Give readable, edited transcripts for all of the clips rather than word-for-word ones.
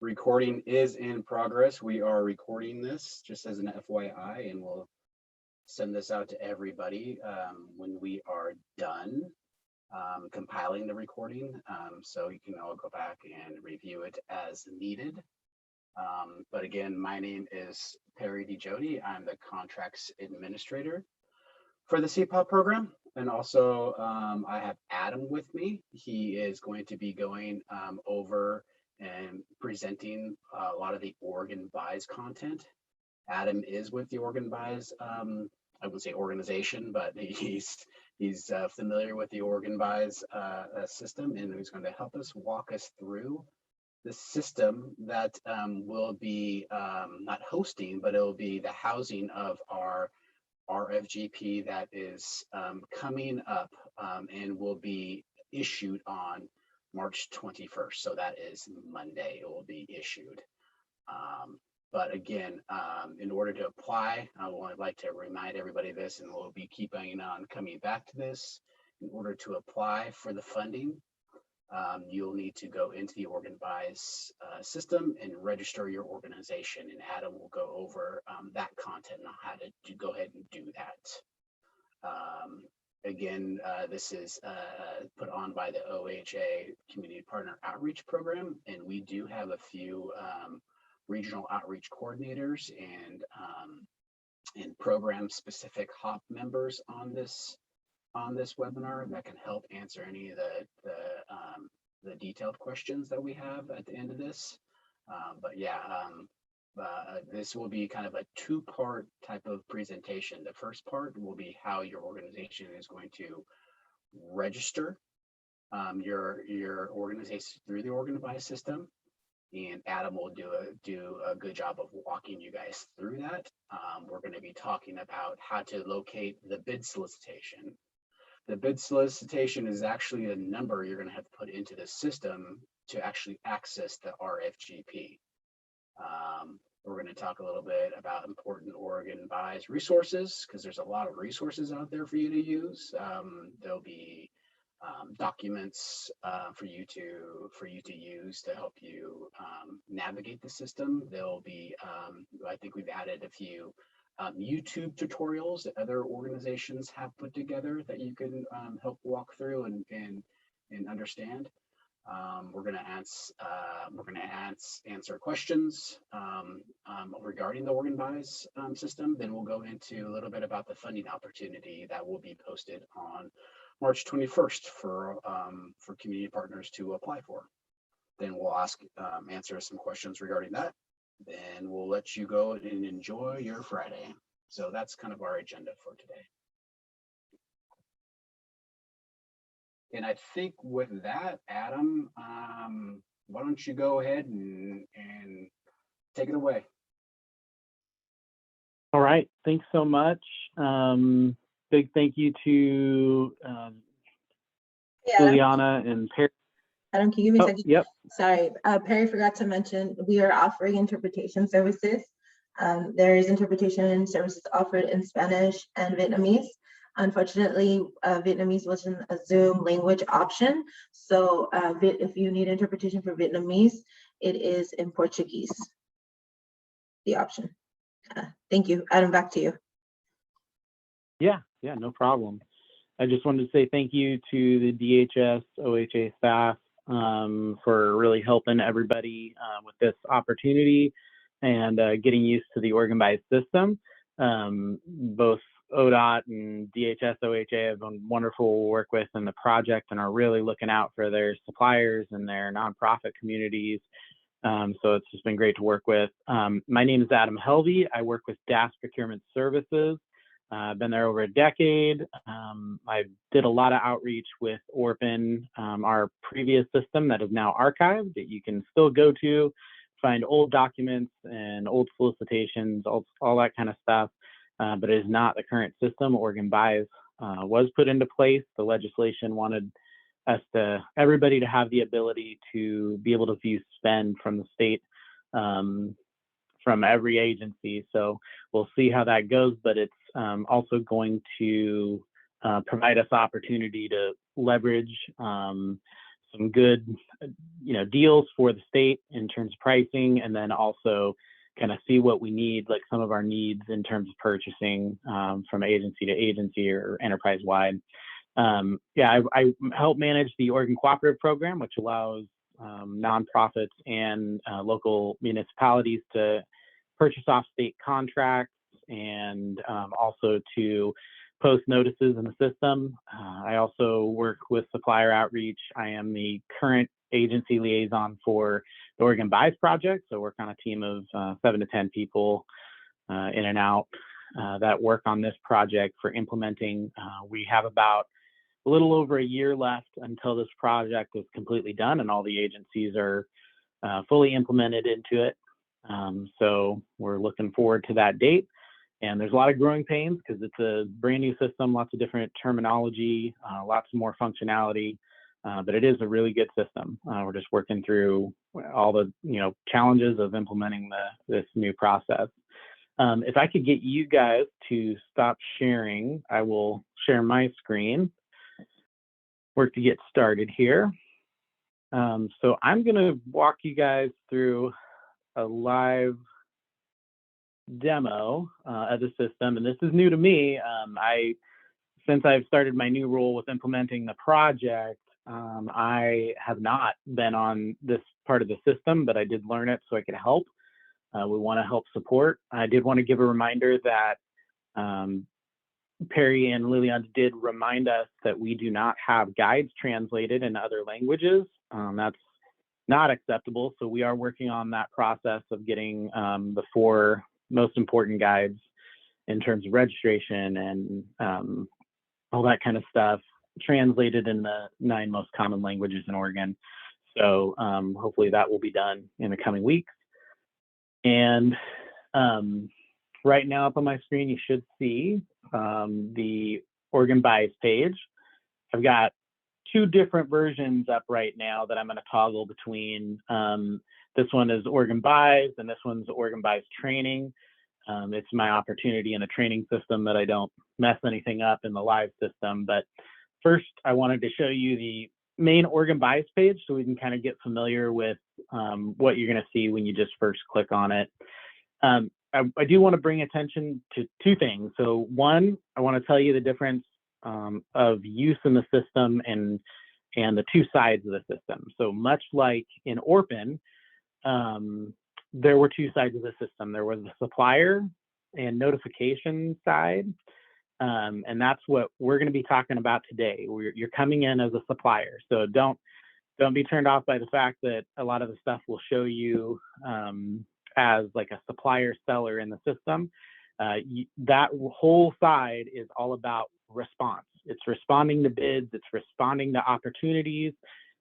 Recording is in progress. We are recording this just as an FYI, and we'll send this out to everybody when we are done compiling the recording. So you can all go back and review it as needed. But again, my name is Perry DeJody. I'm the contracts administrator for the CPOP program. And also I have Adam with me. He is going to be going over and presenting a lot of the OregonBuys content. Adam is with the OregonBuys, I would say organization, but he's familiar with the OregonBuys system, and he's going to help us walk us through the system that will be not hosting, but it will be the housing of our RFGP that is coming up and will be issued on March 21st. So that is Monday, it will be issued. But again, in order to apply, I would like to remind everybody this, and we'll be keeping on coming back to this. In order to apply for the funding, you'll need to go into the OregonBuys system and register your organization, and Adam will go over that content and how to go ahead and do that. Again, this is put on by the OHA Community Partner Outreach Program, and we do have a few regional outreach coordinators and program-specific HOP members on this webinar that can help answer any of the detailed questions that we have at the end of this. But yeah, this will be kind of a two-part type of presentation. The first part will be how your organization is going to register your organization through the OregonBuys system, and Adam will do a good job of walking you guys through that. We're going to be talking about how to locate the bid solicitation. The bid solicitation is actually a number you're going to have to put into the system to actually access the RFGP. We're going to talk a little bit about important OregonBuys resources, because there's a lot of resources out there for you to use. There'll be documents for you to use to help you navigate the system. There'll be, I think we've added a few YouTube tutorials that other organizations have put together that you can help walk through and understand. We're going to answer questions regarding the OregonBuys system. Then we'll go into a little bit about the funding opportunity that will be posted on March 21st for community partners to apply for. Then we'll answer some questions regarding that. Then we'll let you go and enjoy your Friday. So that's kind of our agenda for today. And I think with that, Adam, why don't you go ahead and take it away. All right, thanks so much. Big thank you to Juliana and Perry. Adam, can you give me a second? Yep. Sorry, Perry forgot to mention, we are offering interpretation services. There is interpretation services offered in Spanish and Vietnamese. Unfortunately, Vietnamese wasn't a Zoom language option. So if you need interpretation for Vietnamese, it is in Portuguese, the option. Thank you. Adam, back to you. Yeah, no problem. I just wanted to say thank you to the DHS OHA staff for really helping everybody with this opportunity and getting used to the OregonBuys system. Both ODOT and DHS OHA have been wonderful to work with in the project and are really looking out for their suppliers and their nonprofit communities. So it's just been great to work with. My name is Adam Helvey. I work with DAS Procurement Services. I've been there over a decade. I did a lot of outreach with Orphan, our previous system that is now archived, that you can still go to, find old documents and old solicitations, all that kind of stuff. But it is not the current system. OregonBuys was put into place. The legislation wanted everybody to have the ability to be able to view spend from the state, from every agency. So we'll see how that goes, but it's also going to provide us opportunity to leverage some good, deals for the state in terms of pricing, and then also kind of see what we need, like some of our needs in terms of purchasing from agency to agency or enterprise-wide. I help manage the Oregon Cooperative Program, which allows nonprofits and local municipalities to purchase off state contracts and also to post notices in the system. I also work with supplier outreach. I am the current agency liaison for the OregonBuys project. So we're kind of a team of 7 to 10 people in and out that work on this project for implementing. We have about a little over a year left until this project is completely done and all the agencies are fully implemented into it. So we're looking forward to that date. And there's a lot of growing pains because it's a brand new system, lots of different terminology, lots more functionality, but it is a really good system. We're just working through all the challenges of implementing this new process. If I could get you guys to stop sharing, I will share my screen. Work to get started here. So I'm going to walk you guys through a live demo of the system, and this is new to me. Since I've started my new role with implementing the project, I have not been on this part of the system, but I did learn it so I could help. We want to help support. I did want to give a reminder that Perry and Lillian did remind us that we do not have guides translated in other languages. That's not acceptable. So we are working on that process of getting the 4 most important guides in terms of registration and all that kind of stuff translated in the 9 most common languages in Oregon. So hopefully that will be done in the coming weeks. And right now up on my screen, you should see the OregonBuys page. I've got 2 different versions up right now that I'm going to toggle between. This one is OregonBuys and this one's OregonBuys training. It's my opportunity in a training system that I don't mess anything up in the live system. But first, I wanted to show you the main OregonBuys page so we can kind of get familiar with what you're going to see when you just first click on it. I do want to bring attention to 2 things. So one, I want to tell you the difference of use in the system and the 2 sides of the system. So much like in ORPN, there were 2 sides of the system. There was the supplier and notification side, and that's what we're going to be talking about today. You're coming in as a supplier, so don't be turned off by the fact that a lot of the stuff will show you as like a supplier seller in the system. That whole side is all about response. It's responding to bids, it's responding to opportunities.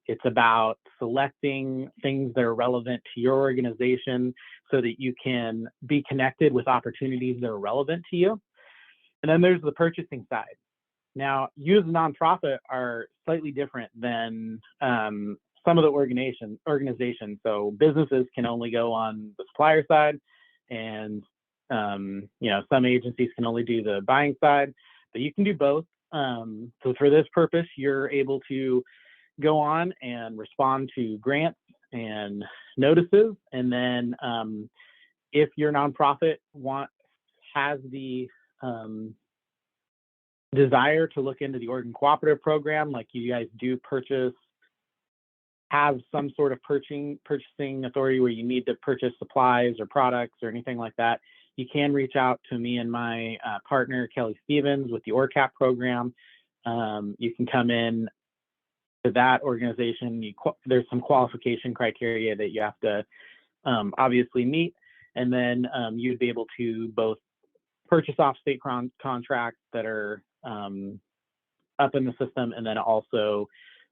It's about selecting things that are relevant to your organization so that you can be connected with opportunities that are relevant to you. And then there's the purchasing side. Now, you as a nonprofit are slightly different than some of the organizations. So businesses can only go on the supplier side, and some agencies can only do the buying side, but you can do both. So for this purpose, you're able to go on and respond to grants and notices. And then if your nonprofit has the desire to look into the Oregon Cooperative Program, like you guys do have some sort of purchasing authority where you need to purchase supplies or products or anything like that, you can reach out to me and my partner, Kelly Stevens, with the ORCAP program. You can come in to that organization. There's some qualification criteria that you have to obviously meet, and then you'd be able to both purchase off state contracts that are up in the system, and then also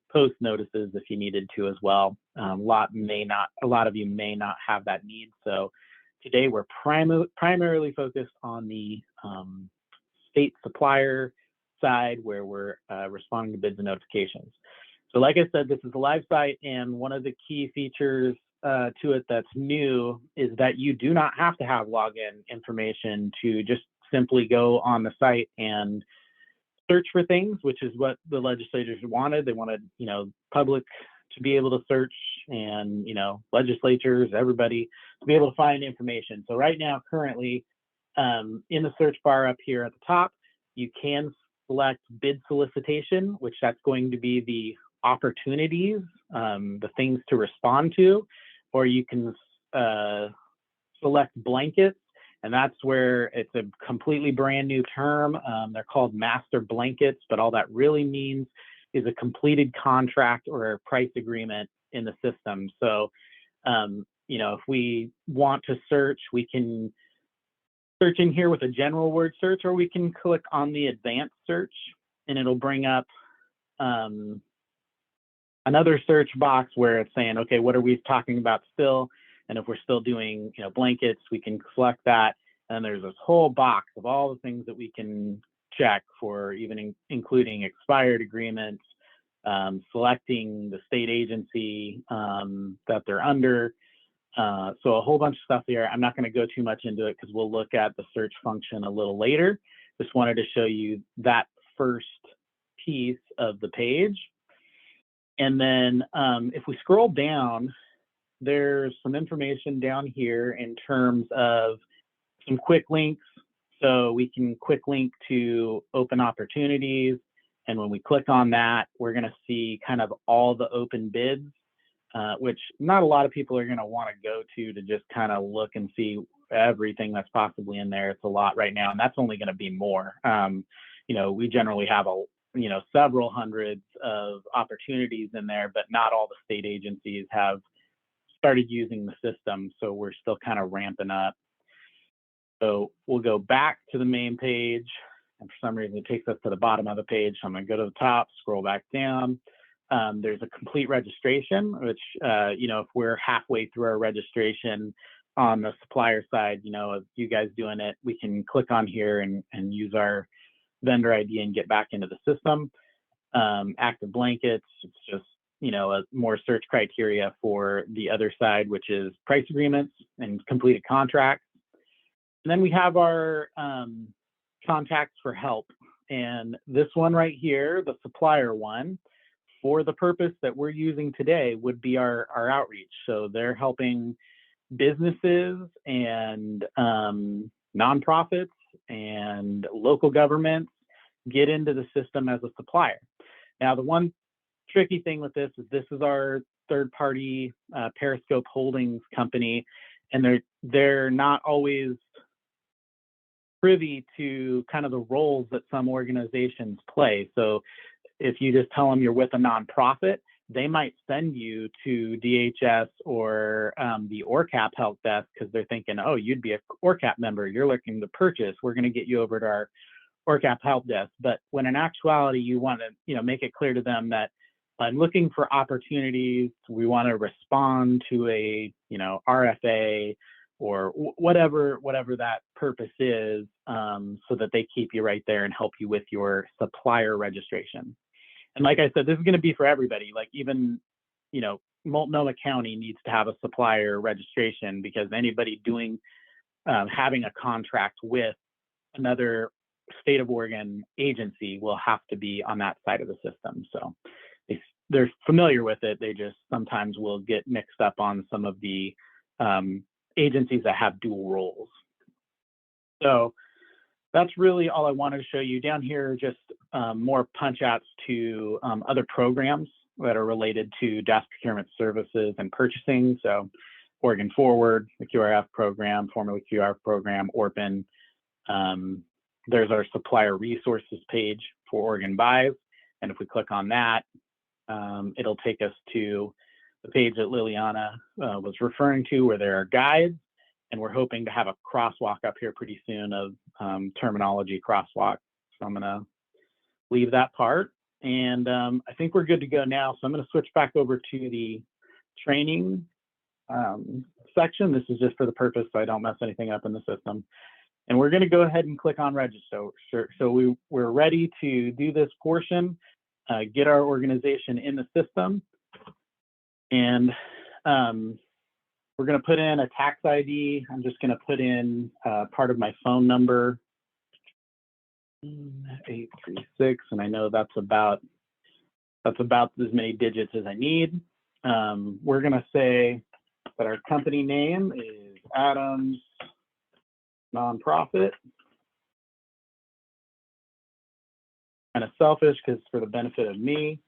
post notices if you needed to as well. A lot of you may not have that need. So today we're primarily focused on the state supplier side, where we're responding to bids and notifications. So like I said, this is a live site, and one of the key features to it that's new is that you do not have to have login information to just simply go on the site and search for things, which is what the legislators wanted. They wanted, public to be able to search, and legislatures, everybody to be able to find information. So right now, currently, in the search bar up here at the top, you can select bid solicitation, which that's going to be the opportunities, the things to respond to, or you can select blankets, and that's where it's a completely brand new term. They're called master blankets, but all that really means is a completed contract or a price agreement in the system. So, if we want to search, we can search in here with a general word search, or we can click on the advanced search, and it'll bring up another search box where it's saying, okay, what are we talking about still? And if we're still doing, blankets, we can select that. And there's this whole box of all the things that we can check for, even including expired agreements, selecting the state agency that they're under. So a whole bunch of stuff here. I'm not going to go too much into it because we'll look at the search function a little later. Just wanted to show you that first piece of the page. And then if we scroll down, there's some information down here in terms of some quick links. So we can quick link to open opportunities. And when we click on that, we're going to see kind of all the open bids, which not a lot of people are going to want to go to just kind of look and see everything that's possibly in there. It's a lot right now, and that's only going to be more. We generally have several hundreds of opportunities in there, but not all the state agencies have started using the system, so we're still kind of ramping up. So we'll go back to the main page, and for some reason it takes us to the bottom of the page. So I'm going to go to the top, scroll back down. There's a complete registration, which, if we're halfway through our registration on the supplier side, of you guys doing it, we can click on here and use our vendor ID and get back into the system. Active blankets, it's just, a more search criteria for the other side, which is price agreements and completed contracts. And then we have our contacts for help. And this one right here, the supplier one, for the purpose that we're using today, would be our outreach. So they're helping businesses and nonprofits and local governments get into the system as a supplier. Now, the one tricky thing with this is our third-party Periscope Holdings company, and they're not always privy to kind of the roles that some organizations play. So if you just tell them you're with a nonprofit, they might send you to DHS or the ORCAP help desk because they're thinking, oh, you'd be a ORCAP member, you're looking to purchase, we're going to get you over to our ORCAP help desk. But when in actuality, you want to make it clear to them that I'm looking for opportunities, we want to respond to a RFA or whatever that purpose is, so that they keep you right there and help you with your supplier registration. And like I said, this is going to be for everybody. Like even, Multnomah County needs to have a supplier registration because anybody having a contract with another state of Oregon agency will have to be on that side of the system. So they're familiar with it. They just sometimes will get mixed up on some of the agencies that have dual roles. So that's really all I wanted to show you. Down here, just more punch outs to other programs that are related to DAS procurement services and purchasing. So Oregon Forward, the QRF program, formerly QRF program, ORPN. There's our supplier resources page for OregonBuys. And if we click on that, it'll take us to the page that Liliana was referring to, where there are guides. And we're hoping to have a crosswalk up here pretty soon of terminology crosswalk. So I'm going to leave that part. And I think we're good to go now. So I'm going to switch back over to the training section. This is just for the purpose so I don't mess anything up in the system. And we're going to go ahead and click on register. So we're ready to do this portion, get our organization in the system. And we're going to put in a tax ID. I'm just going to put in part of my phone number, 836, and I know that's about as many digits as I need. we're going to say that our company name is Adams Nonprofit. Kind of selfish because it's for the benefit of me.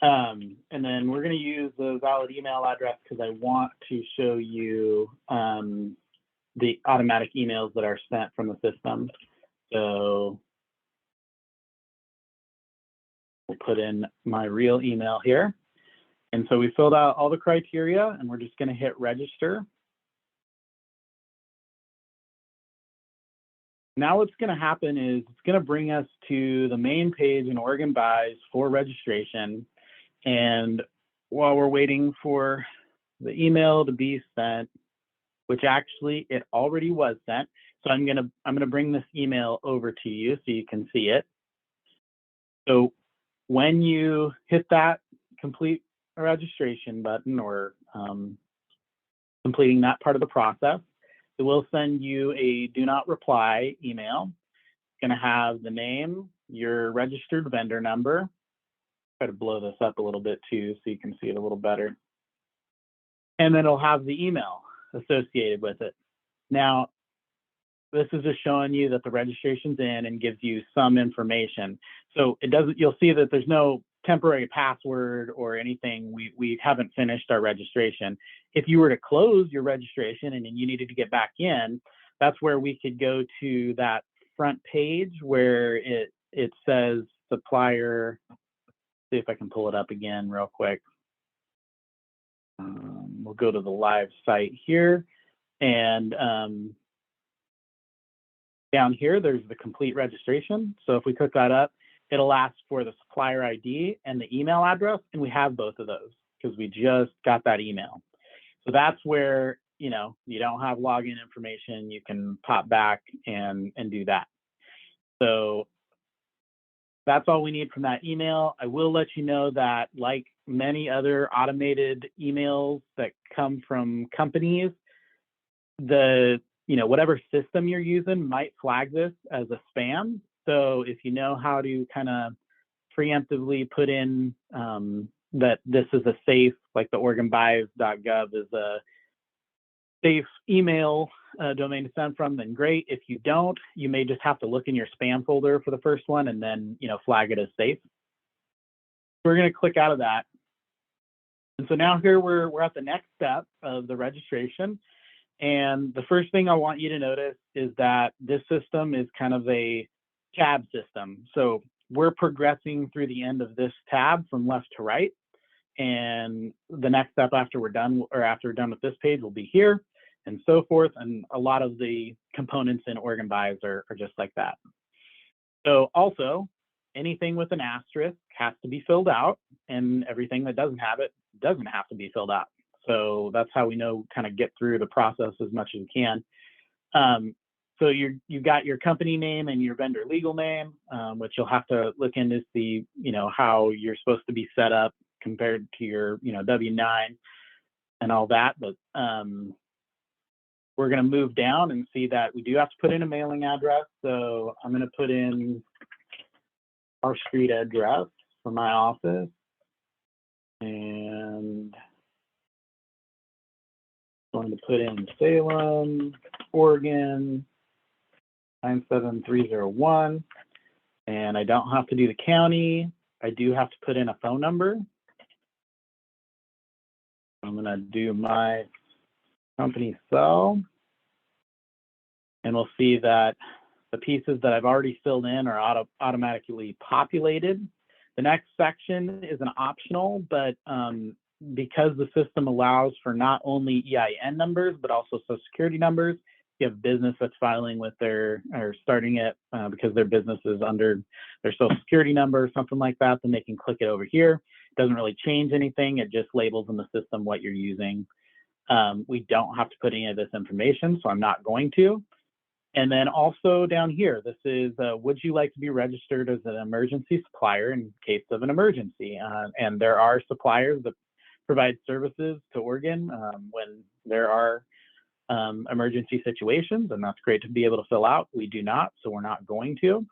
And then we're going to use the valid email address because I want to show you the automatic emails that are sent from the system. So we'll put in my real email here. And so we filled out all the criteria and we're just going to hit register. Now what's going to happen is it's going to bring us to the main page in OregonBuys for registration. And while we're waiting for the email to be sent, which actually it already was sent, so I'm gonna bring this email over to you so you can see it. So when you hit that complete registration button or completing that part of the process, it will send you a do not reply email. It's going to have the name, your registered vendor number. Try to blow this up a little bit too so you can see it a little better. And then it'll have the email associated with it. Now, this is just showing you that the registration's in and gives you some information. So it doesn't, you'll see that there's no temporary password or anything. We haven't finished our registration. If you were to close your registration and then you needed to get back in, that's where we could go to that front page where it says supplier. See if I can pull it up again real quick. We'll go to the live site here, and down here there's the complete registration. So if we click that up, it'll ask for the supplier ID and the email address, and we have both of those because we just got that email. So that's where, you know, you don't have login information, you can pop back and do that. So that's all we need from that email. I will let you know that, like many other automated emails that come from companies, whatever system you're using might flag this as a spam. So if you know how to kind of preemptively put in that this is a safe, like the OregonBuys.gov is a safe email domain to send from, then great. If you don't, you may just have to look in your spam folder for the first one and then, flag it as safe. We're going to click out of that. And so now here we're at the next step of the registration. And the first thing I want you to notice is that this system is kind of a tab system. So we're progressing through the end of this tab from left to right. And the next step after we're done, or after we're done with this page, will be here and so forth. And a lot of the components in OregonBuys are just like that. So also, anything with an asterisk has to be filled out, and everything that doesn't have it doesn't have to be filled out. So that's how we know, kind of get through the process as much as we can. So you've got your company name and your vendor legal name, which you'll have to look into see, how you're supposed to be set up compared to your, W-9 and all that. But we're going to move down and see that we do have to put in a mailing address. So I'm going to put in our street address for my office, and I'm going to put in Salem, Oregon, 97301. And I don't have to do the county. I do have to put in a phone number. I'm going to do my company cell, and we'll see that the pieces that I've already filled in are automatically populated. The next section is an optional, but because the system allows for not only EIN numbers, but also social security numbers, if you have a business that's filing with or starting it because their business is under their social security number or something like that, then they can click it over here. It doesn't really change anything. It just labels in the system what you're using. We don't have to put any of this information, so I'm not going to. And then also down here, this is, would you like to be registered as an emergency supplier in case of an emergency? And there are suppliers that provide services to Oregon when there are emergency situations, and that's great to be able to fill out. We do not, so we're not going to.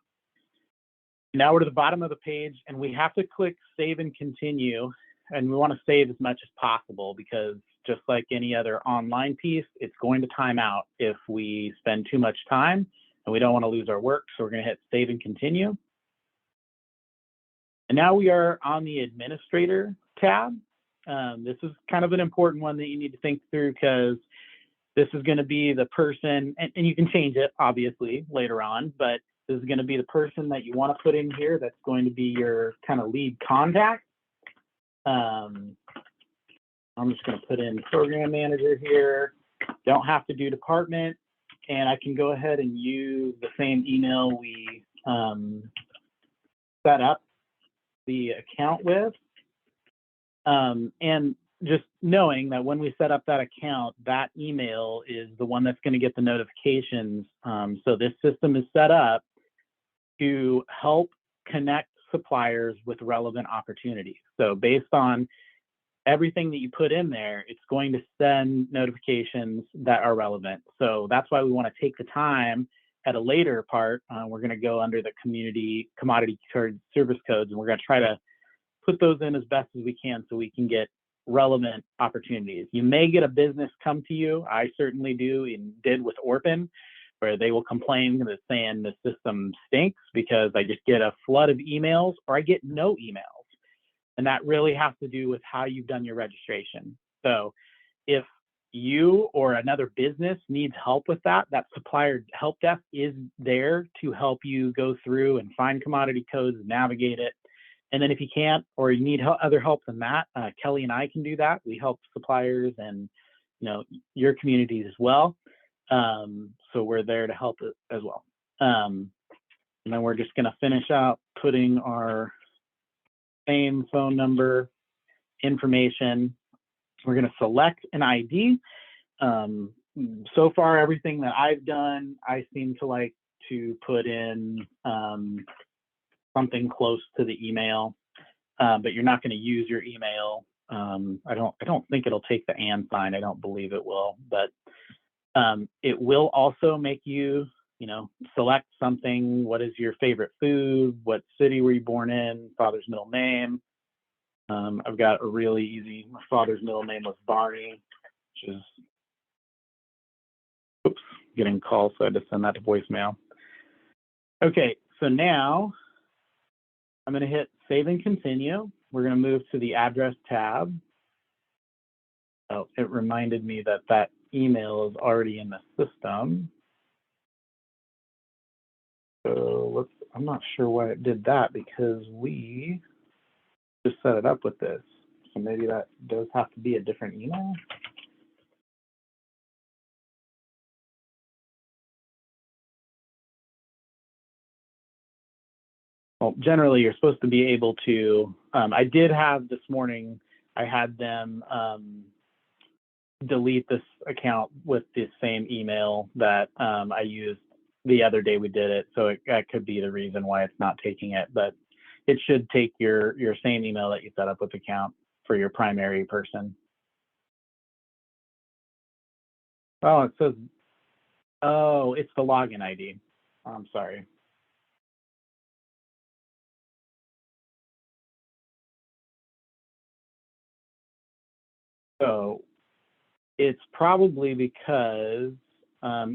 Now we're to the bottom of the page, and we have to click Save and Continue and we want to save as much as possible, because just like any other online piece, it's going to time out if we spend too much time, and we don't want to lose our work. So we're going to hit save and continue. And now we are on the administrator tab. This is kind of an important one that you need to think through, because this is going to be the person, and you can change it obviously later on, but this is going to be the person that you want to put in here that's going to be your kind of lead contact. I'm just going to put in program manager here. Don't have to do department, and I can go ahead and use the same email we set up the account with. And just knowing that when we set up that account, that email is the one that's going to get the notifications. So this system is set up to help connect suppliers with relevant opportunities. So based on everything that you put in there, it's going to send notifications that are relevant. So that's why we want to take the time at a later part. We're going to go under the community commodity service codes, and we're going to try to put those in as best as we can so we can get relevant opportunities. You may get a business come to you. I certainly do and did with Orpin, where they will complain that saying the system stinks because I just get a flood of emails, or I get no emails. And that really has to do with how you've done your registration. So if you or another business needs help with that, that supplier help desk is there to help you go through and find commodity codes and navigate it. And then if you can't, or you need other help than that, Kelly and I can do that. We help suppliers and, you know, your communities as well. So we're there to help it as well. And then we're just going to finish out putting our same phone number information. We're going to select an ID. So far, everything that I've done, I seem to like to put in something close to the email, but you're not going to use your email. I don't think it'll take the and sign. I don't believe it will, but it will also make you, select something. What is your favorite food? What city were you born in? Father's middle name. I've got a really easy, my father's middle name was Barney, which is, oops, getting calls, so I had to send that to voicemail. Okay, so now I'm going to hit save and continue. We're going to move to the address tab. Oh, it reminded me that that email is already in the system. So I'm not sure why it did that, because we just set it up with this. So maybe that does have to be a different email. Well, generally you're supposed to be able to, I did have this morning, I had them delete this account with the same email that I used the other day we did it. So that could be the reason why it's not taking it, but it should take your same email that you set up with the account for your primary person. Oh, it says, oh, it's the login ID. I'm sorry. So it's probably because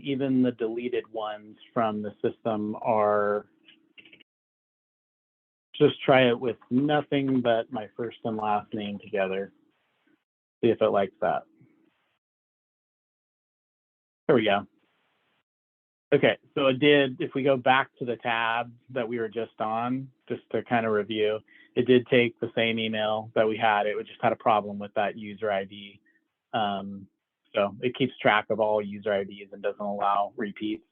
even the deleted ones from the system are, just try it with nothing but my first and last name together. See if it likes that. There we go. Okay, so it did, if we go back to the tab that we were just on, just to kind of review, it did take the same email that we had. It just had a problem with that user ID. So it keeps track of all user IDs and doesn't allow repeats.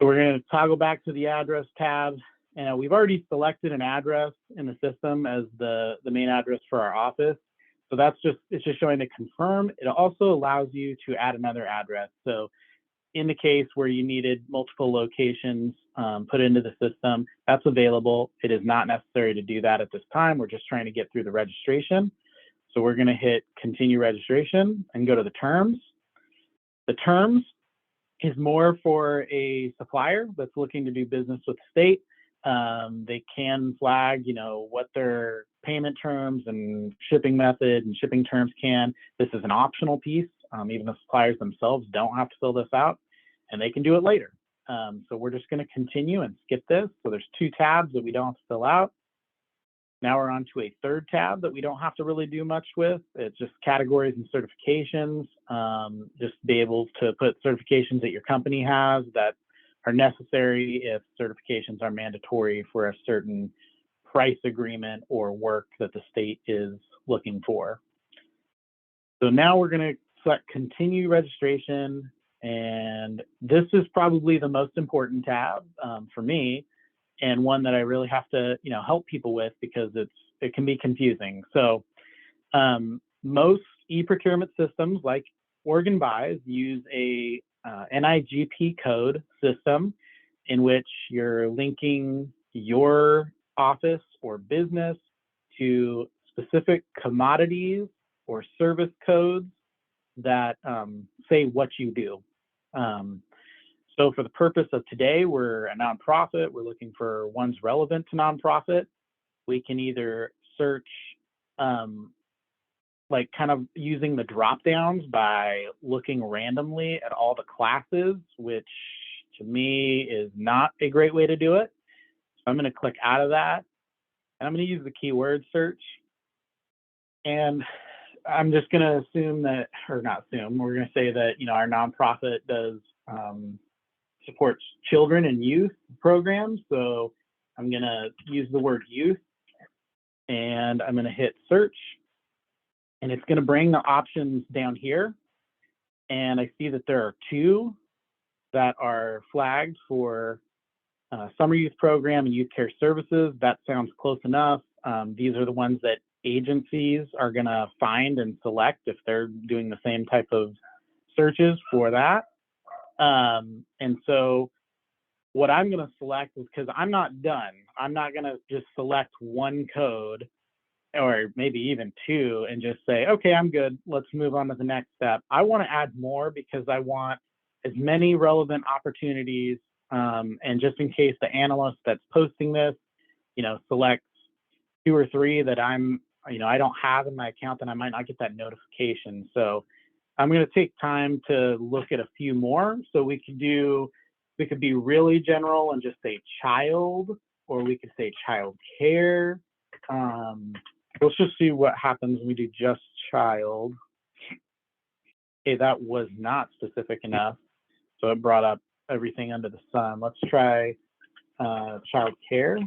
So we're going to toggle back to the address tab. And we've already selected an address in the system as the main address for our office. So it's just showing to confirm. It also allows you to add another address. So in the case where you needed multiple locations put into the system, that's available. It is not necessary to do that at this time. We're just trying to get through the registration. So we're going to hit continue registration and go to the terms. The terms is more for a supplier that's looking to do business with the state. They can flag, what their payment terms and shipping method and shipping terms can. This is an optional piece. Even the suppliers themselves don't have to fill this out, and they can do it later. So we're just going to continue and skip this. So there's 2 tabs that we don't have to fill out. Now we're on to a 3rd tab that we don't have to really do much with. It's just categories and certifications. Just be able to put certifications that your company has that are necessary if certifications are mandatory for a certain price agreement or work that the state is looking for. So now we're going to select continue registration, and this is probably the most important tab for me, and one that I really have to help people with because it can be confusing. So most e-procurement systems like OregonBuys use a NIGP code system in which you're linking your office or business to specific commodities or service codes that say what you do. So for the purpose of today, we're a nonprofit. We're looking for ones relevant to nonprofit. We can either search like kind of using the drop downs by looking randomly at all the classes, which to me is not a great way to do it. So I'm going to click out of that, and I'm going to use the keyword search. And I'm just going to assume that, or not assume, we're going to say that, our nonprofit does supports children and youth programs. So I'm going to use the word youth, and I'm going to hit search, and it's going to bring the options down here. And I see that there are 2 that are flagged for summer youth program and youth care services. That sounds close enough. These are the ones that agencies are going to find and select if they're doing the same type of searches for that. And so what I'm going to select is, because I'm not done, I'm not going to just select one code or maybe even 2 and just say, okay, I'm good, let's move on to the next step. I want to add more because I want as many relevant opportunities, and just in case the analyst that's posting this, selects 2 or 3 that I don't have in my account, then I might not get that notification. So I'm going to take time to look at a few more. So we could be really general and just say child, or we could say child care. Let's just see what happens when we do just child. Okay, that was not specific enough. So it brought up everything under the sun. Let's try child care.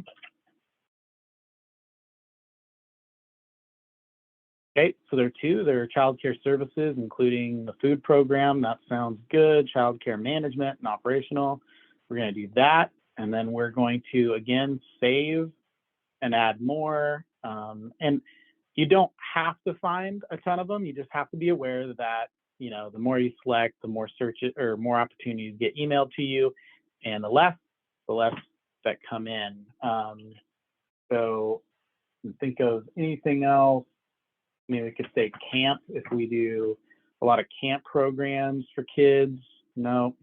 Okay, so there are 2. There are child care services, including the food program. That sounds good. Child care management and operational. We're going to do that. And then we're going to, again, save and add more. And you don't have to find a ton of them. You just have to be aware that, the more you select, the more searches or more opportunities get emailed to you, and the less that come in. So think of anything else. Maybe we could say camp if we do a lot of camp programs for kids. No.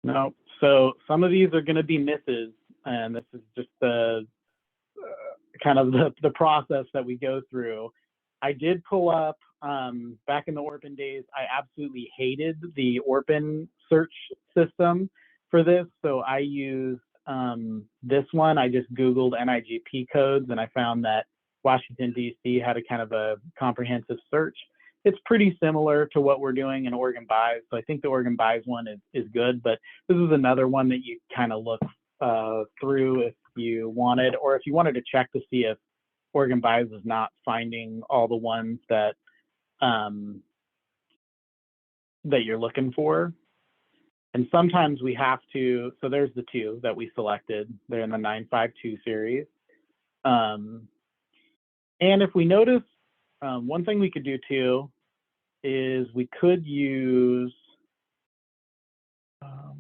No. So some of these are going to be misses, and this is just the kind of the process that we go through. I did pull up back in the Orpin days. I absolutely hated the Orpin search system for this, so I used this one. I just Googled NIGP codes, and I found that Washington, D.C. had a kind of a comprehensive search. It's pretty similar to what we're doing in OregonBuys, so I think the OregonBuys one is good, but this is another one that you kind of look through if you wanted, or if you wanted to check to see if OregonBuys is not finding all the ones that that you're looking for. And sometimes we have to, so there's the 2 that we selected. They're in the 952 series. And if we notice, one thing we could do too is we could use,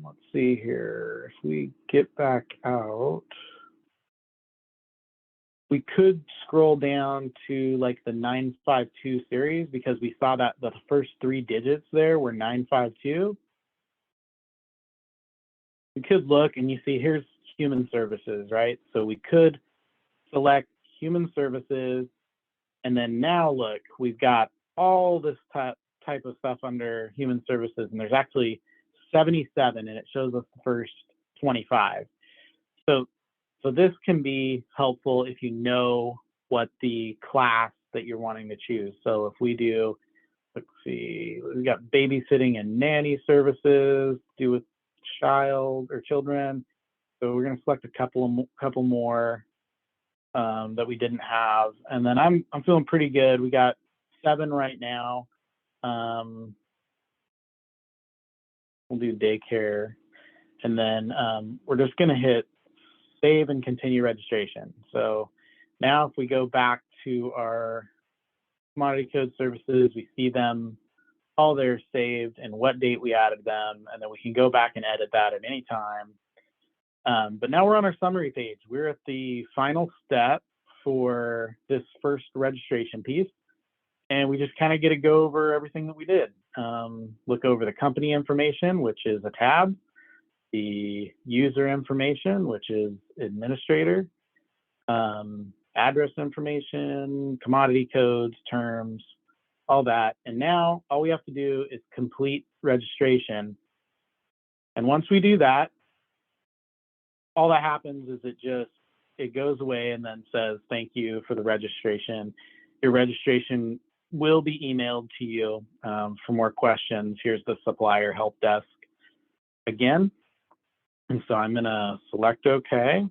let's see here, if we get back out, we could scroll down to like the 952 series, because we saw that the first 3 digits there were 952. look and you see here's human services, right? So we could select human services, and then now look, we've got all this type of stuff under human services, and there's actually 77, and it shows us the first 25. So this can be helpful if you know what the class that you're wanting to choose. So if we do, let's see, we've got babysitting and nanny services, do with child or children. So we're going to select a couple more that we didn't have, and then I'm feeling pretty good. We got 7 right now. We'll do daycare, and then we're just going to hit save and continue registration. So now if we go back to our commodity code services, we see them all there saved and what date we added them, and then we can go back and edit that at any time. But now we're on our summary page. We're at the final step for this first registration piece, and we just kind of get to go over everything that we did. Look over the company information, which is a tab, the user information, which is administrator, address information, commodity codes, terms, all that. And now all we have to do is complete registration. And once we do that, all that happens is it goes away and then says, thank you for the registration. Your registration will be emailed to you. For more questions, here's the supplier help desk again. And so I'm gonna select OK.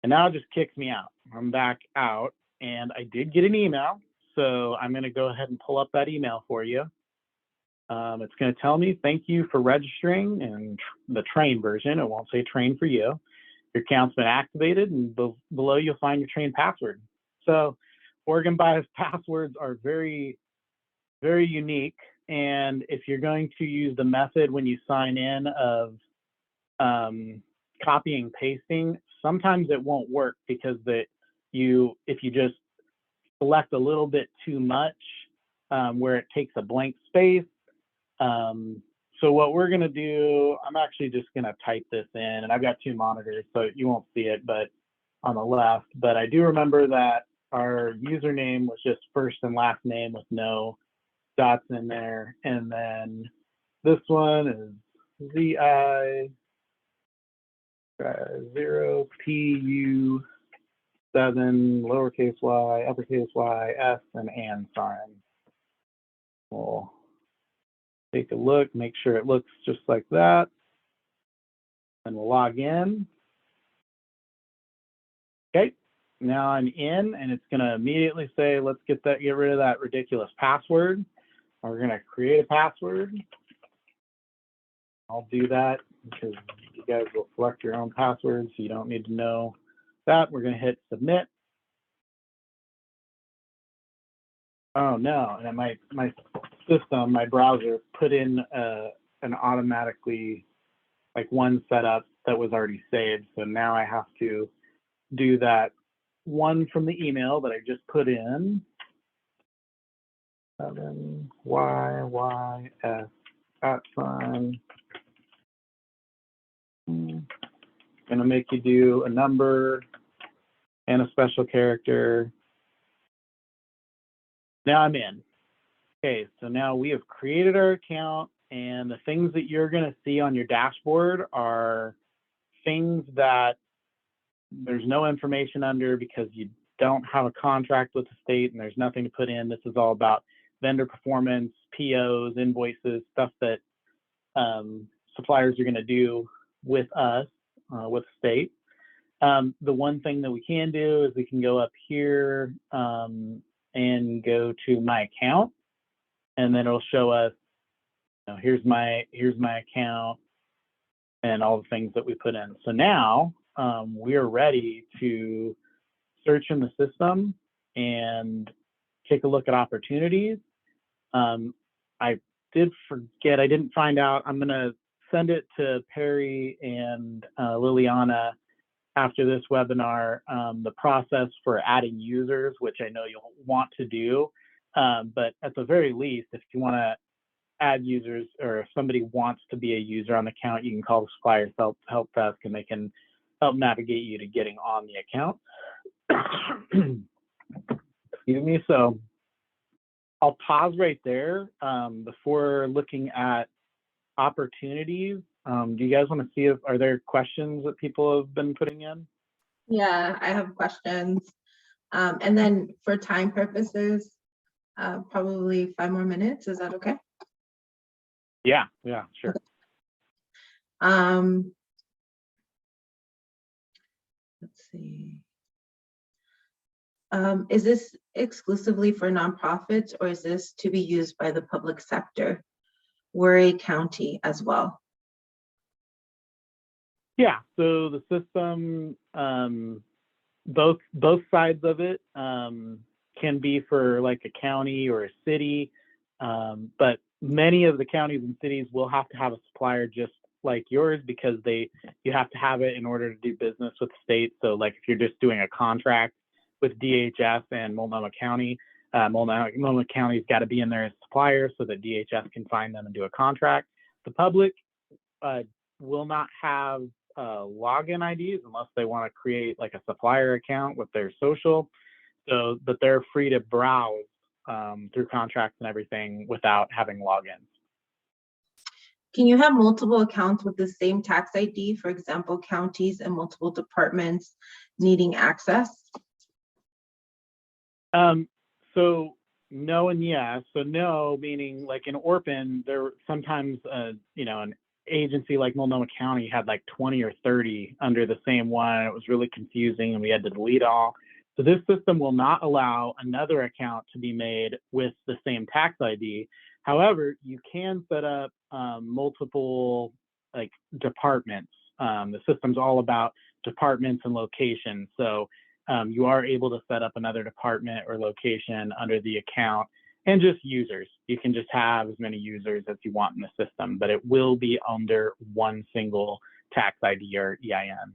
And now it just kicks me out. I'm back out, and I did get an email. So I'm gonna go ahead and pull up that email for you. It's going to tell me, thank you for registering, and the train version. It won't say train for you. Your account's been activated, and below you'll find your train password. So OregonBuys passwords are very, very unique. And if you're going to use the method when you sign in of copying and pasting, sometimes it won't work because if you just select a little bit too much where it takes a blank space. So what we're going to do, I'm actually just going to type this in, and I've got 2 monitors, so you won't see it, but on the left. But I do remember that our username was just first and last name with no dots in there. And then this one is ZI 0PU7 lowercase y, uppercase y, S, and sign. We'll take a look, make sure it looks just like that, and we'll log in. Okay, now I'm in, and it's going to immediately say, let's get rid of that ridiculous password. We're going to create a password. I'll do that because you guys will select your own password, so you don't need to know that. We're going to hit submit. Oh no, and my system, my browser put in an automatically one setup that was already saved. So now I have to do that one from the email that I just put in. 7YYS @ Gonna make you do a number and a special character. Now I'm in. Okay, so now we have created our account, and the things that you're going to see on your dashboard are things that there's no information under because you don't have a contract with the state and there's nothing to put in. This is all about vendor performance, POs, invoices, stuff that suppliers are going to do with us, with the state. The one thing that we can do is we can go up here and go to my account, and then it'll show us, here's my account and all the things that we put in. So now we are ready to search in the system and take a look at opportunities. I did forget, I didn't find out. I'm going to send it to Perry and Liliana after this webinar, the process for adding users, which I know you'll want to do. But at the very least, if you want to add users, or if somebody wants to be a user on the account, you can call the supplier help desk and they can help navigate you to getting on the account. Excuse me. So I'll pause right there before looking at opportunities. Do you guys want to see are there questions that people have been putting in? Yeah, I have questions. And then for time purposes, probably 5 more minutes. Is that okay? Yeah, sure. Let's see. Is this exclusively for nonprofits, or is this to be used by the public sector, Horry County as well? Yeah, so the system, both sides of it can be for like a county or a city, but many of the counties and cities will have to have a supplier just like yours, because you have to have it in order to do business with the state. So like if you're just doing a contract with DHS and Multnomah County, Multnomah County's got to be in there as a supplier so that DHS can find them and do a contract. The public will not have login IDs unless they want to create like a supplier account with their social. So, but they're free to browse through contracts and everything without having logins. Can you have multiple accounts with the same tax ID, for example, counties and multiple departments needing access? So no and yes. So no, meaning like in Orphan, there sometimes, an agency like Multnomah County had like 20 or 30 under the same one. It was really confusing and we had to delete all. So this system will not allow another account to be made with the same tax ID. However, you can set up multiple like departments. The system's all about departments and locations. So you are able to set up another department or location under the account, and just users. You can just have as many users as you want in the system, but it will be under one single tax ID or EIN.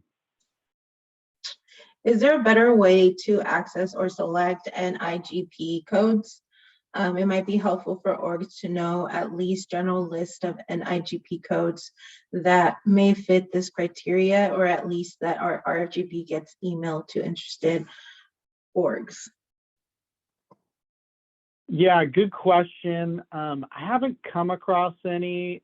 Is there a better way to access or select NIGP codes? It might be helpful for orgs to know at least general list of NIGP codes that may fit this criteria, or at least that our RFGP gets emailed to interested orgs. Yeah, good question. I haven't come across any.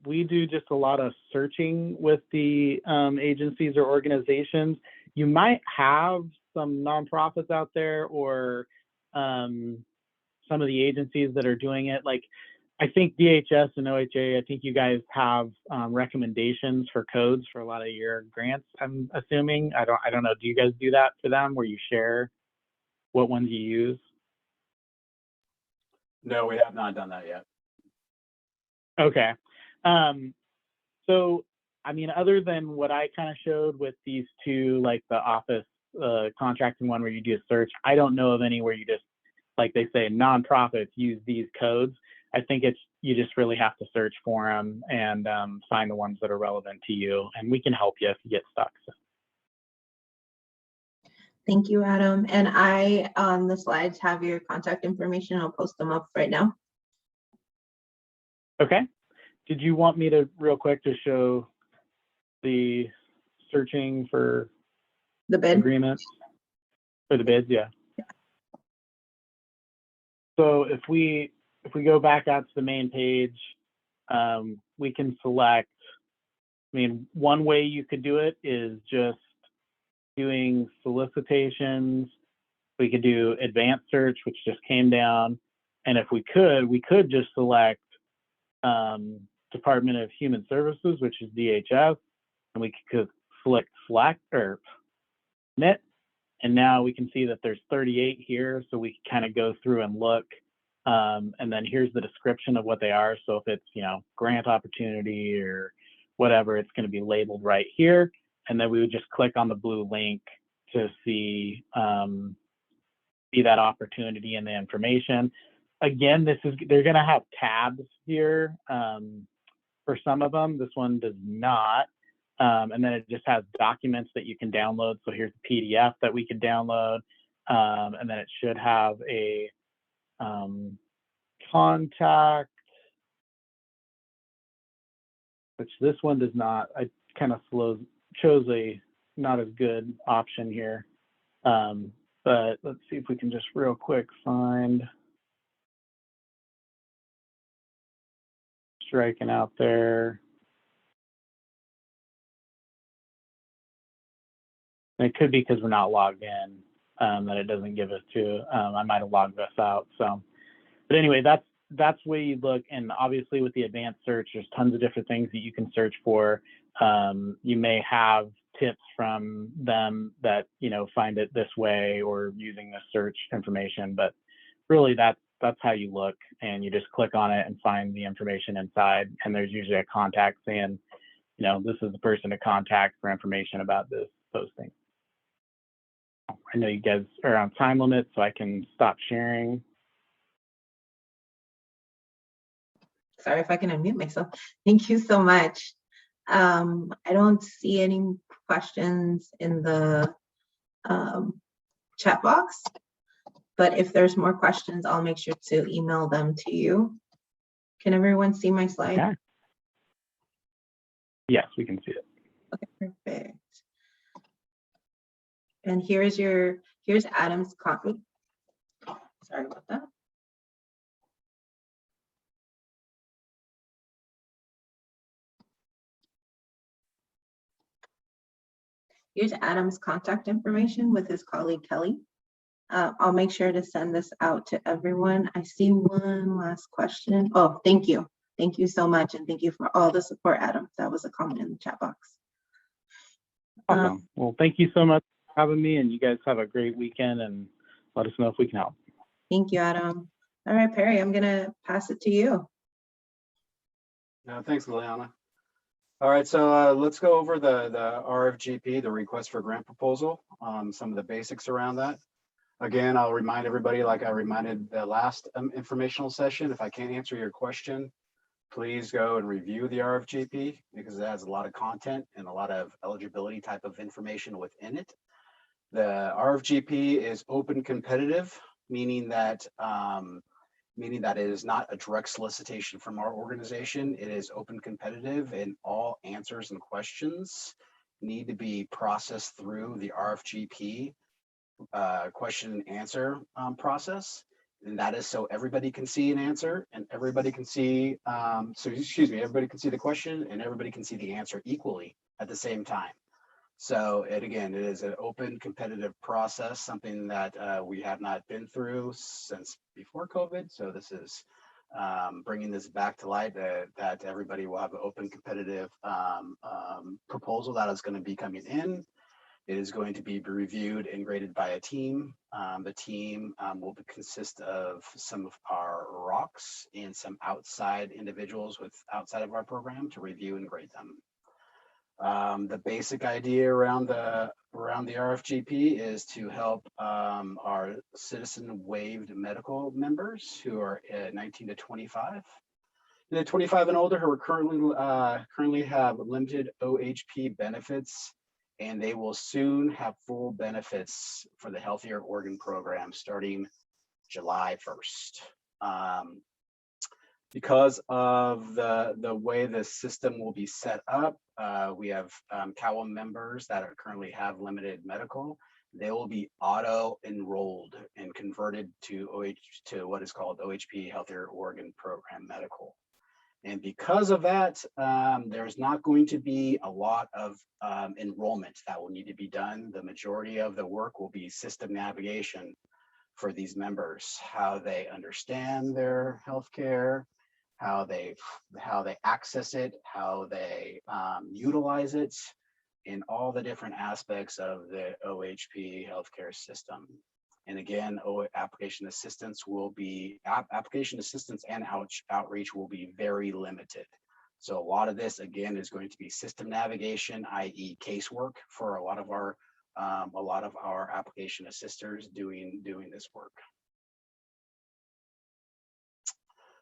We do just a lot of searching with the agencies or organizations. You might have some nonprofits out there, or some of the agencies that are doing it. Like I think DHS and OHA, I think you guys have recommendations for codes for a lot of your grants, I'm assuming. I don't know. Do you guys do that for them where you share what ones you use? No, we have not done that yet. Okay. So, I mean, other than what I kind of showed with these two, like the office contracting one where you do a search, I don't know of any where you just, like they say, nonprofits use these codes. I think you just really have to search for them and find the ones that are relevant to you, and we can help you if you get stuck. So. Thank you, Adam. And I, on the slides, have your contact information. I'll post them up right now. Okay. Did you want me to real quick to show the searching for the bid agreements for the bids? Yeah. So if we go back out to the main page, we can select. I mean, one way you could do it is just doing solicitations. We could do advanced search, which just came down, and if we could just select Department of Human Services, which is DHS, and we could select or submit, and now we can see that there's 38 here, so we can kind of go through and look, and then here's the description of what they are. So if it's grant opportunity or whatever, it's going to be labeled right here, and then we would just click on the blue link to see that opportunity and the information. Again, they're going to have tabs here for some of them. This one does not. And then it just has documents that you can download. So here's the PDF that we could download. And then it should have a contact. which this one does not. I kind of chose a not as good option here. But let's see if we can just real quick find striking out there. And it could be because we're not logged in, that it doesn't give us to. I might have logged us out. So, but anyway, that's the way you look. And obviously with the advanced search, there's tons of different things that you can search for. You may have tips from them that, you know, find it this way or using the search information, but really that's how you look, and you just click on it and find the information inside. And there's usually a contact saying, you know, this is the person to contact for information about this posting. I know you guys are on time limit, so I can stop sharing. Sorry if I can unmute myself. Thank you so much. I don't see any questions in the chat box, but if there's more questions, I'll make sure to email them to you. Can everyone see my slide? Okay. Yes, we can see it. Okay, perfect. And here's Adam's copy. Sorry about that. Here's Adam's contact information with his colleague Kelly. I'll make sure to send this out to everyone. I see one last question. Oh, thank you. Thank you so much. And thank you for all the support, Adam. That was a comment in the chat box. Awesome. Well, thank you so much for having me, and you guys have a great weekend, and let us know if we can help. Thank you, Adam. All right, Perry, I'm gonna pass it to you. Thanks, Liliana. All right, so let's go over the RFGP, the request for grant proposal, some of the basics around that. Again, I'll remind everybody, like I reminded the last informational session, if I can't answer your question, please go and review the RFGP because it has a lot of content and a lot of eligibility type of information within it. The RFGP is open competitive, meaning that it is not a direct solicitation from our organization. It is open competitive, and all answers and questions need to be processed through the RFGP question and answer process. And that is so everybody can see an answer and everybody can see, everybody can see the question and everybody can see the answer equally at the same time. So again, it is an open competitive process, something that we have not been through since before COVID. So this is bringing this back to light that everybody will have an open competitive proposal that is going to be coming in. It is going to be reviewed and graded by a team. The team will consist of some of our ROCs and some outside individuals outside of our program to review and grade them. The basic idea around the RFGP is to help our citizen waived medical members who are 19 to 25. And 25 and older who are currently have limited OHP benefits, and they will soon have full benefits for the Healthier Oregon program starting July 1st. Because of the way the system will be set up, we have COWA members that currently have limited medical. They will be auto-enrolled and converted to what is called OHP Healthier Oregon Program Medical. And because of that, there's not going to be a lot of enrollment that will need to be done. The majority of the work will be system navigation for these members, how they understand their healthcare, how they access it, how they utilize it, in all the different aspects of the OHP healthcare system. And again, application assistance and outreach will be very limited. So a lot of this, again, is going to be system navigation, i.e. casework for a lot of our application assisters doing this work.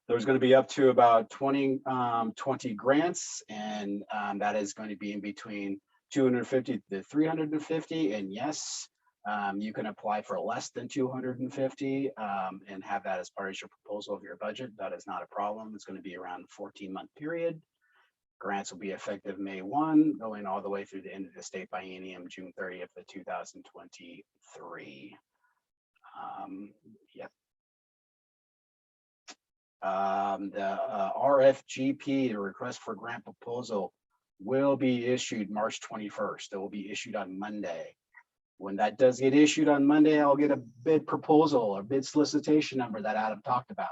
There's going to be up to about 20 grants, and that is going to be in between 250 to 350. And yes, you can apply for less than 250 and have that as part of your proposal of your budget. That is not a problem. It's going to be around a 14-month period. Grants will be effective May 1, going all the way through the end of the state biennium, June 30th of 2023. Yep. The RFGP, the request for grant proposal, will be issued March 21st. It will be issued on Monday. When that does get issued on Monday, I'll get a bid proposal or bid solicitation number that Adam talked about.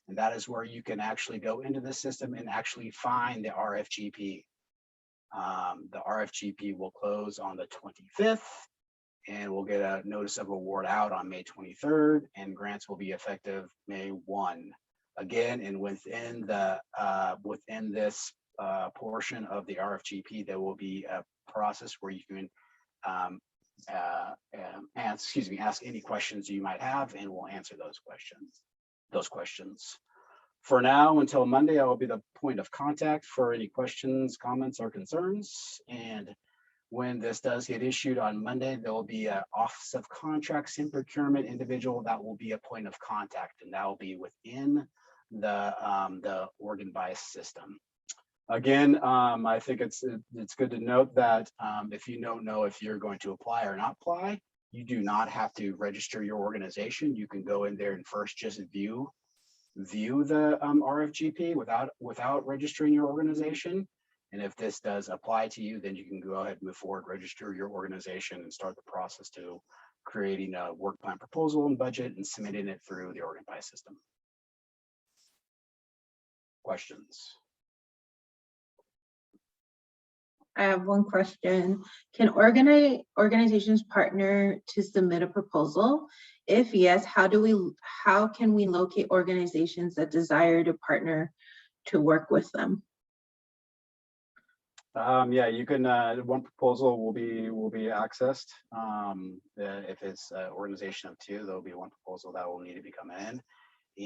And that is where you can actually go into the system and actually find the RFGP. The RFGP will close on the 25th, and we'll get a notice of award out on May 23rd, and grants will be effective May 1. Again, and within this portion of the RFGP, there will be a process where you can ask any questions you might have, and we'll answer those questions. For now, until Monday, I will be the point of contact for any questions, comments, or concerns. And when this does get issued on Monday, there will be an Office of Contracts and Procurement individual that will be a point of contact, and that will be within the OregonBuys system. Again, I think it's good to note that if you don't know if you're going to apply or not apply, you do not have to register your organization. You can go in there and first just view the RFGP without registering your organization. And if this does apply to you, then you can go ahead and move forward, register your organization, and start the process to creating a work plan proposal and budget and submitting it through the OregonBuys system. Questions? I have one question. Can organizations partner to submit a proposal? If yes, how can we locate organizations that desire to partner to work with them? Yeah, you can. One proposal will be accessed. If it's an organization of two, there'll be one proposal that will need to be coming in.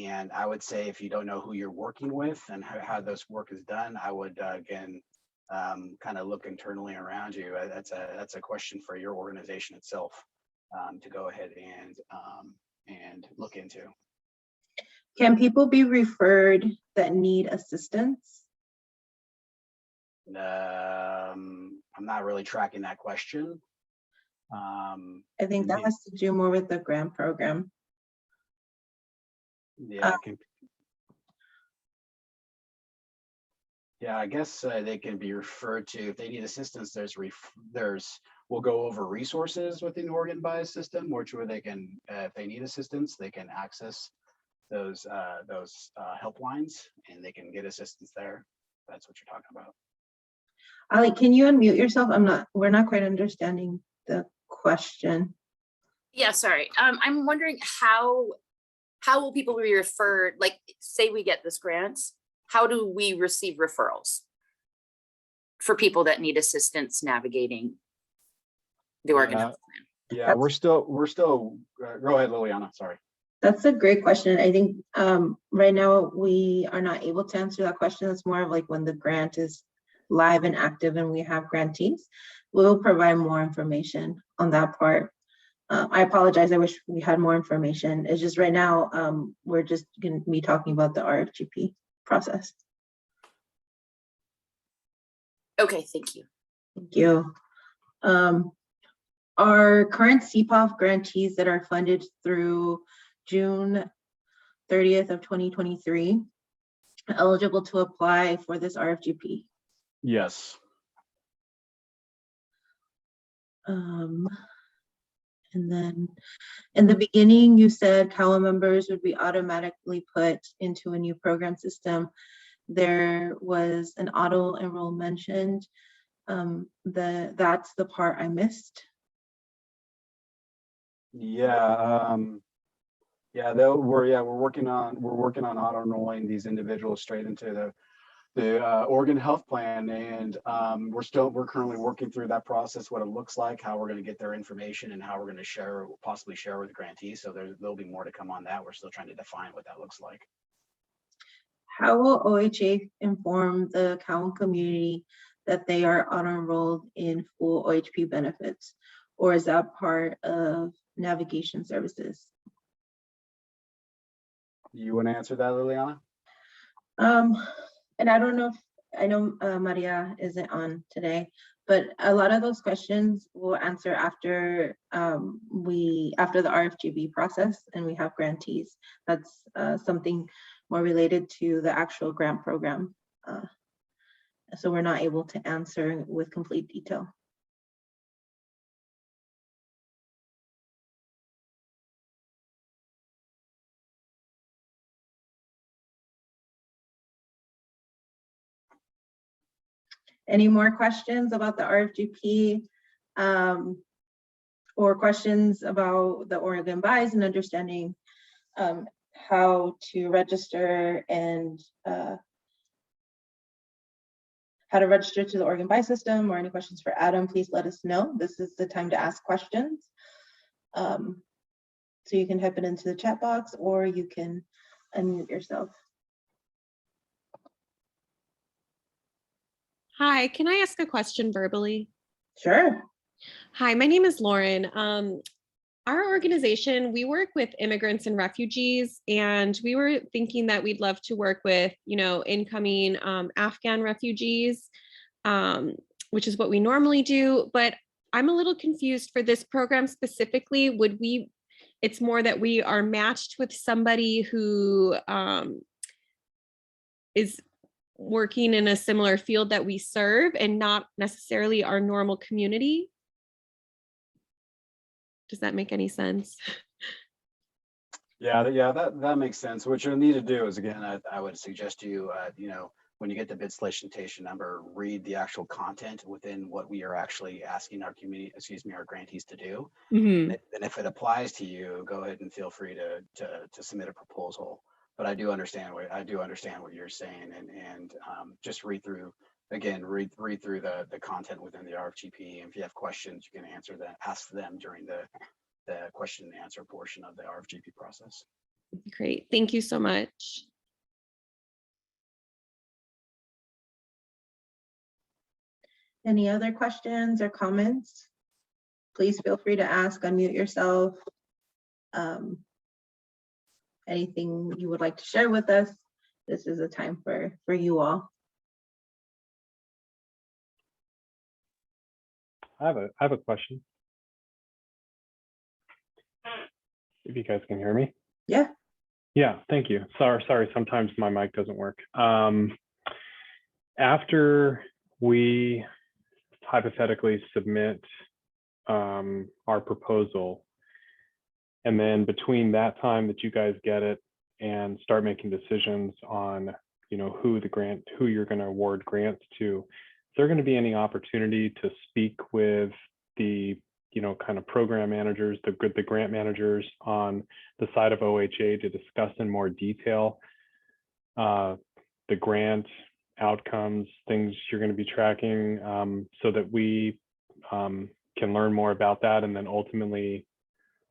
And I would say if you don't know who you're working with and how this work is done, I would again kind of look internally around you. That's a question for your organization itself to go ahead and look into. Can people be referred that need assistance? I'm not really tracking that question. I think that has to do more with the grant program. Yeah, I guess they can be referred to if they need assistance. We'll go over resources within the OregonBuys system, which where they can, if they need assistance, they can access those helplines and they can get assistance there. That's what you're talking about. Ali, can you unmute yourself? We're not quite understanding the question. Yeah, sorry. I'm wondering how will people be referred? Like, say we get this grant, how do we receive referrals for people that need assistance navigating the Oregon Health Plan? Yeah, we're still. Go ahead, Liliana. Sorry. That's a great question. I think right now we are not able to answer that question. It's more of like when the grant is live and active and we have grantees, we'll provide more information on that part. I apologize. I wish we had more information. It's just right now we're just going to be talking about the RFGP process. Okay, thank you. Thank you. Our current CPOF grantees that are funded through June 30th of 2023 are eligible to apply for this RFGP. Yes. And then in the beginning, you said COWA members would be automatically put into a new program system. There was an auto enroll mentioned. That's the part I missed. Yeah. We're working on auto enrolling these individuals straight into the Oregon Health Plan, and we're currently working through that process, what it looks like, how we're going to get their information, and how we're going to possibly share with grantees. So there'll be more to come on that. We're still trying to define what that looks like. How will OHA inform the COWA community that they are auto enrolled in full OHP benefits, or is that part of navigation services? You want to answer that, Liliana? And I don't know if I know Maria isn't on today, but a lot of those questions we'll answer after after the RFGB process and we have grantees. That's something more related to the actual grant program. So we're not able to answer with complete detail. Any more questions about the RFGP or questions about the OregonBuys and understanding how to register and how to register to the OregonBuys system, or any questions for Adam, please let us know. This is the time to ask questions. So you can type it into the chat box or you can unmute yourself. Hi, can I ask a question verbally? Sure. Hi, my name is Lauren. Our organization, we work with immigrants and refugees, and we were thinking that we'd love to work with, incoming Afghan refugees, which is what we normally do. But I'm a little confused for this program specifically. It's more that we are matched with somebody who is working in a similar field that we serve and not necessarily our normal community. Does that make any sense? Yeah, that makes sense. What you'll need to do is, again, I would suggest you, when you get the bid solicitation number, read the actual content within what we are actually asking our our grantees to do. Mm-hmm. And if it applies to you, go ahead and feel free to submit a proposal. But I do understand what you're saying, and just read through the content within the RFGP. And if you have questions, you can ask them during the question and answer portion of the RFGP process. Great, thank you so much. Any other questions or comments? Please feel free to ask, unmute yourself. Anything you would like to share with us, this is a time for you all. I have a question. If you guys can hear me. Yeah. Yeah, thank you. Sorry, sometimes my mic doesn't work. After we hypothetically submit our proposal, and then between that time that you guys get it and start making decisions on, who you're going to award grants to, is there going to be any opportunity to speak with the, kind of program managers, the grant managers on the side of OHA to discuss in more detail the grant outcomes, things you're going to be tracking, so that we can learn more about that and then ultimately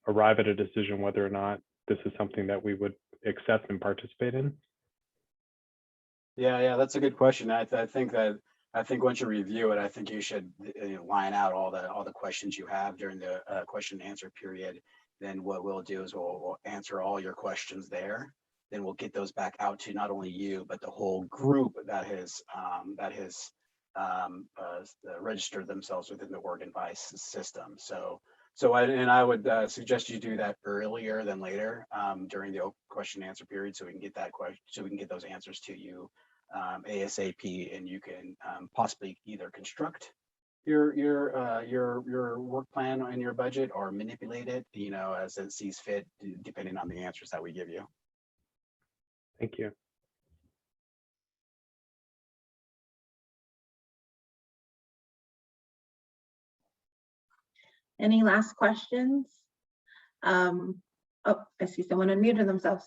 arrive at a decision whether or not this is something that we would accept and participate in? Yeah, that's a good question. I think once you review it, I think you should line out all the questions you have during the question and answer period. Then what we'll do is we'll answer all your questions there. Then we'll get those back out to not only you, but the whole group that has registered themselves within the OregonBuys system. So I would suggest you do that earlier than later during the question and answer period, so we can get those answers to you ASAP, and you can possibly either construct your work plan and your budget or manipulate it, as it sees fit, depending on the answers that we give you. Thank you. Any last questions? Oh, I see someone unmuted themselves.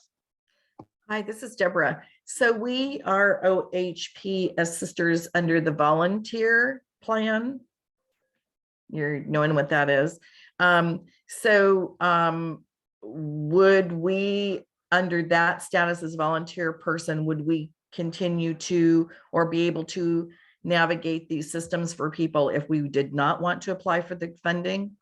Hi, this is Deborah. So we are OHP as sisters under the volunteer plan. You're knowing what that is. Would we, under that status as volunteer person, would we continue to or be able to navigate these systems for people if we did not want to apply for the funding?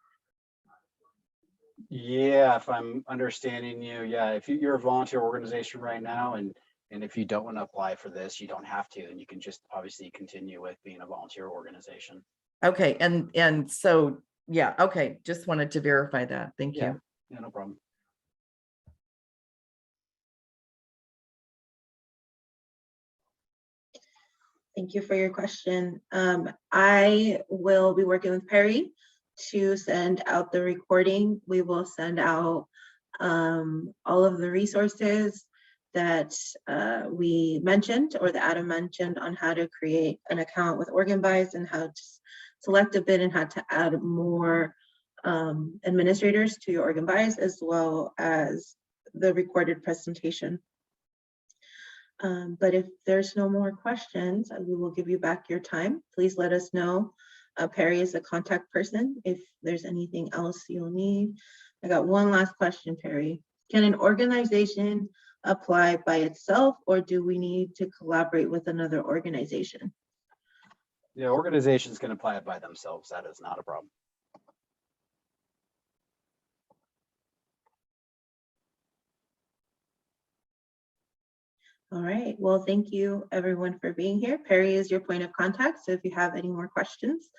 Yeah, if I'm understanding you, yeah, if you're a volunteer organization right now and And if you don't want to apply for this, you don't have to, and you can just obviously continue with being a volunteer organization. Okay, and so, yeah, okay, just wanted to verify that. Thank Yeah. you. Yeah, no problem. Thank you for your question. I will be working with Perry to send out the recording. We will send out all of the resources that we mentioned, or that Adam mentioned, on how to create an account with OregonBuys and how to select a bid and how to add more administrators to your OregonBuys, as well as the recorded presentation. But if there's no more questions, we will give you back your time. Please let us know. Perry is the contact person if there's anything else you'll need. I got one last question, Perry. Can an organization apply by itself, or do we need to collaborate with another organization? Yeah, organizations can apply it by themselves. That is not a problem. All right, well, thank you everyone for being here. Perry is your point of contact, so if you have any more questions,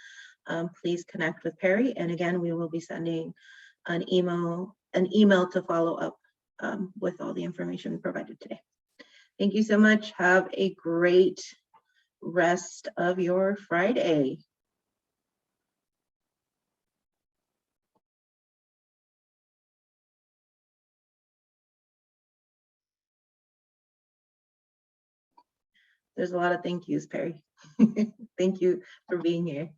please connect with Perry. And again, we will be sending an email to follow up with all the information provided today. Thank you so much. Have a great rest of your Friday. There's a lot of thank yous, Perry. Thank you for being here.